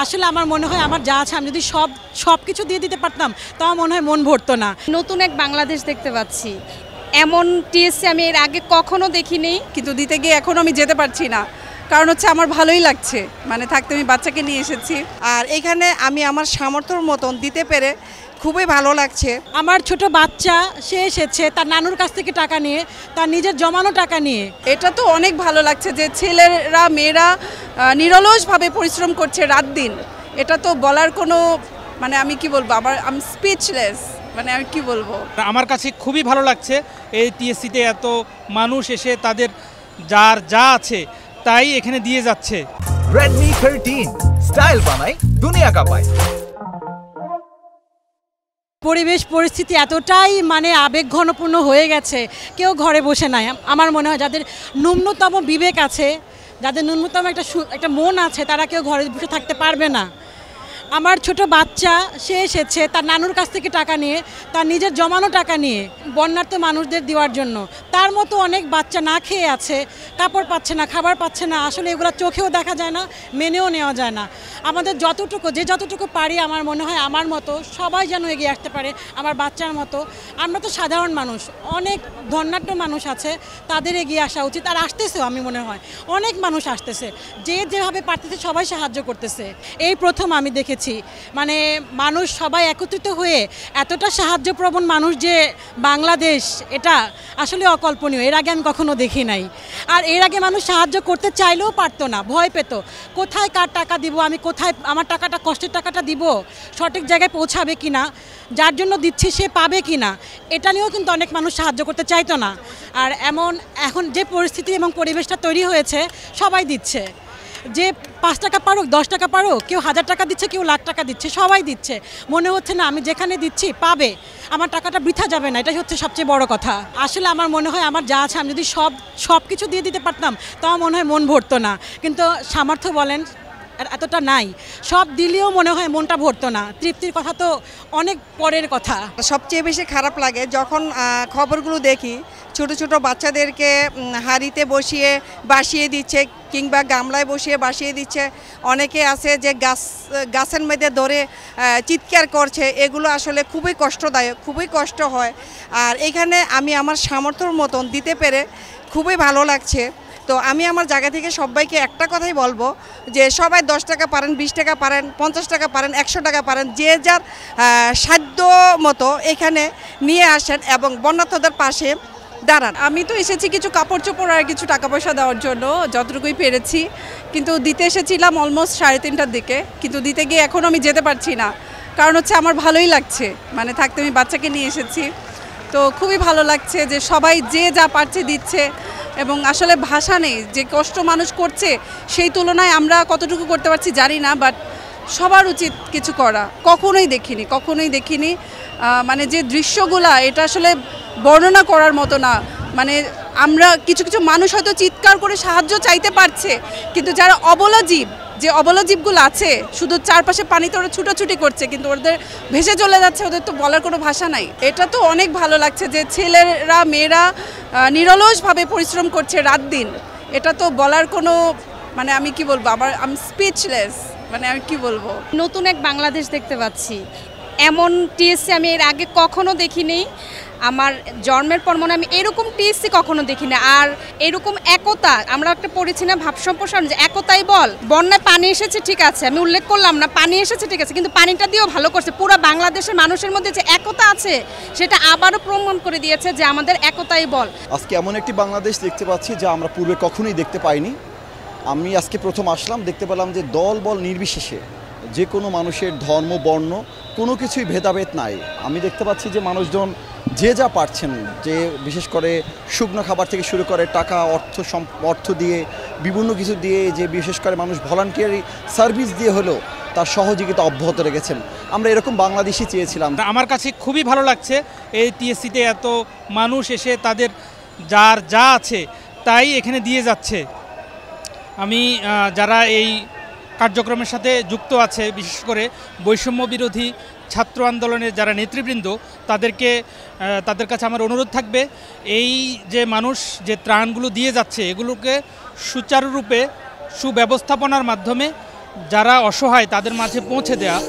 আসলে আমার মনে হয় আমার যা আছে আমি যদি সব কিছু দিয়ে দিতে পারতাম তাও মনে হয় মন ভরতো না। নতুন এক বাংলাদেশ দেখতে পাচ্ছি, এমন টিএসসি আমি এর আগে কখনো দেখিনি, কিন্তু দিতে গিয়ে এখনও আমি যেতে পারছি না। কারণ হচ্ছে আমার ভালোই লাগছে, মানে থাকতে আমি বাচ্চাকে নিয়ে এসেছি, আর এখানে আমি আমার সামর্থ্যর মতন দিতে পেরে খুবই ভালো লাগছে। আমার ছোট বাচ্চা সে এসেছে তার নানুর কাছ থেকে টাকা নিয়ে, তার নিজের জমানো টাকা নিয়ে। এটা তো অনেক ভালো লাগছে যে ছেলেরা মেয়েরা নিরলসভাবে পরিশ্রম করছে রাত দিন। এটা তো বলার কোনো মানে আমি কি বলবো, আমি স্পিচলেস, মানে আমি কি বলবো। আমার কাছে খুবই ভালো লাগছে এই টিএসসিতে এত মানুষ এসে তাদের যার যা আছে তাই এখানে দিয়ে যাচ্ছে। Redmi 13 স্টাইল বানাই দুনিয়া কাঁপায়। পরিবেশ পরিস্থিতি এতটাই মানে আবেগঘনপূর্ণ হয়ে গেছে, কেউ ঘরে বসে নাই। আমার মনে হয় যাদের ন্যূনতম বিবেক আছে, যাদের ন্যূনতম একটা মন আছে, তারা কেউ ঘরে বসে থাকতে পারবে না। আমার ছোট বাচ্চা সে এসেছে তার নানুর কাছ থেকে টাকা নিয়ে, তার নিজের জমানো টাকা নিয়ে বন্যার্ত মানুষদের দেওয়ার জন্য। তার মতো অনেক বাচ্চা না খেয়ে আছে, কাপড় পাচ্ছে না, খাবার পাচ্ছে না। আসলে এগুলো চোখেও দেখা যায় না, মেনেও নেওয়া যায় না। আমাদের যতটুকু পারি, আমার মনে হয় আমার মতো সবাই যেন এগিয়ে আসতে পারে, আমার বাচ্চার মতো। আমরা তো সাধারণ মানুষ, অনেক ধন্যাঢ্য মানুষ আছে, তাদের এগিয়ে আসা উচিত। আর আসতেছেও, আমি মনে হয় অনেক মানুষ আসতেছে, যে যেভাবে পারতেছে সবাই সাহায্য করতেছে। এই প্রথম আমি দেখেছি মানে মানুষ সবাই একত্রিত হয়ে এতটা সাহায্যপ্রবণ মানুষ যে বাংলাদেশ, এটা আসলে অকল্পনীয়। এর আগে আমি কখনো দেখি নাই। আর এর আগে মানুষ সাহায্য করতে চাইলেও পারতো না, ভয় পেত, কোথায় কার টাকা দিব, আমি কোথায় আমার টাকাটা, কষ্টের টাকাটা দিব, সঠিক জায়গায় পৌঁছাবে কিনা, যার জন্য দিচ্ছি সে পাবে কিনা, এটা নিয়েও কিন্তু অনেক মানুষ সাহায্য করতে চাইতো না। আর এখন যে পরিস্থিতি এবং পরিবেশটা তৈরি হয়েছে, সবাই দিচ্ছে। যে 5 টাকা পারুক, 10 টাকা পারুক, কেউ 1000 টাকা দিচ্ছে, কেউ লাখ টাকা দিচ্ছে, সবাই দিচ্ছে। মনে হচ্ছে না আমি যেখানে দিচ্ছি পাবে, আমার টাকাটা বৃথা যাবে না, এটাই হচ্ছে সবচেয়ে বড় কথা। আসলে আমার মনে হয় আমার যা আছে আমি যদি সব কিছু দিয়ে দিতে পারতাম তাও মনে হয় মন ভরতো না। কিন্তু সামর্থ্য বলেন এতটা নাই, সব দিলেও মনে হয় মনটা ভরতো না। তৃপ্তির কথা তো অনেক পরের কথা। সবচেয়ে বেশি খারাপ লাগে যখন খবরগুলো দেখি ছোট ছোট বাচ্চাদেরকে হাঁড়িতে বসিয়ে বাসিয়ে দিচ্ছে, কিংবা গামলায় বসিয়ে বাসিয়ে দিচ্ছে। অনেকে আছে যে গাছের মধ্যে ধরে চিৎকার করছে। এগুলো আসলে খুবই কষ্টদায়ক, খুবই কষ্ট হয়। আর এখানে আমি আমার সামর্থ্যর মতন দিতে পেরে খুবই ভালো লাগছে। তো আমি আমার জায়গা থেকে সবাইকে একটা কথাই বলবো যে সবাই 10 টাকা পারেন, 20 টাকা পারেন, 50 টাকা পারেন, 100 টাকা পারেন, যে যার সাধ্য মতো এখানে নিয়ে আসেন এবং বন্যার্তদের পাশে দাঁড়ান। আমি তো এসেছি কিছু কাপড় চোপড় আর কিছু টাকা পয়সা দেওয়ার জন্য, যতটুকুই পেরেছি। কিন্তু দিতে এসেছিলাম অলমোস্ট 3:30টার দিকে, কিন্তু দিতে গিয়ে এখনও আমি যেতে পারছি না। কারণ হচ্ছে আমার ভালোই লাগছে, মানে থাকতে আমি বাচ্চাকে নিয়ে এসেছি। তো খুবই ভালো লাগছে যে সবাই যে যা পারছে দিচ্ছে, এবং আসলে ভাষা নেই যে কষ্ট মানুষ করছে, সেই তুলনায় আমরা কতটুকু করতে পারছি জানি না। বাট সবার উচিত কিছু করা। কখনোই দেখিনি মানে যে দৃশ্যগুলা, এটা আসলে বর্ণনা করার মতো না। মানে আমরা কিছু মানুষ হয়তো চিৎকার করে সাহায্য চাইতে পারছে, কিন্তু যারা অবলা জীবগুলো আছে, শুধু চারপাশে পানিতে ওরা ছুটাছুটি করছে, কিন্তু ওদের ভেসে চলে যাচ্ছে, ওদের তো বলার কোনো ভাষা নাই। এটা তো অনেক ভালো লাগছে যে ছেলেরা মেয়েরা নিরলসভাবে পরিশ্রম করছে রাত দিন। এটা তো বলার কোনো মানে আমি কি বলবো, আমি স্পিচলেস, মানে আমি কি বলবো। নতুন এক বাংলাদেশ দেখতে পাচ্ছি, এমন টিএসসি আমি এর আগে কখনো দেখিনি। আমার জন্মের পর মনে আমি এরকম টিএসসি কখনো দেখি না। আর এরকম একতা, আমরা একটা পড়েছি না ভাব সম্প্রসারণ, যে একতাই বল। বন্যায় পানি এসেছে ঠিক আছে, আমি উল্লেখ করলাম না, পানি এসেছে ঠিক আছে, কিন্তু পানিটা দিয়েও ভালো করছে। পুরো বাংলাদেশের মানুষের মধ্যে যে একতা আছে, সেটা আবারও প্রমাণ করে দিয়েছে যে আমাদের একতাই বল। আজকে এমন একটি বাংলাদেশ দেখতে পাচ্ছি যা আমরা পূর্বে কখনোই দেখতে পাইনি। আমি আজকে প্রথম আসলাম, দেখতে পেলাম যে দল বল নির্বিশেষে যে কোনো মানুষের ধর্ম বর্ণ কোনো কিছুই ভেদাভেদ নাই। আমি দেখতে পাচ্ছি যে মানুষজন যে যা পারছেন, যে বিশেষ করে শুকনো খাবার থেকে শুরু করে টাকা অর্থ দিয়ে বিভিন্ন কিছু দিয়ে, যে বিশেষ করে মানুষ ভলান্টিয়ারি সার্ভিস দিয়ে হলেও তার সহযোগিতা অব্যাহত রেখেছেন। আমরা এরকম বাংলাদেশই চেয়েছিলাম। আমার কাছে খুবই ভালো লাগছে এই টিএসসিতে এত মানুষ এসে তাদের যার যা আছে তাই এখানে দিয়ে যাচ্ছে। আমি যারা এই কার্যক্রমের সাথে যুক্ত আছে, বিশেষ করে বৈষম্য বিরোধী ছাত্র আন্দোলনের যারা নেতৃবৃন্দ, তাদের কাছে আমার অনুরোধ থাকবে, এই যে মানুষ যে ত্রাণগুলো দিয়ে যাচ্ছে, এগুলোকে সুচারুরূপে সুব্যবস্থাপনার মাধ্যমে যারা অসহায় তাদের মাঝে পৌঁছে দেওয়া।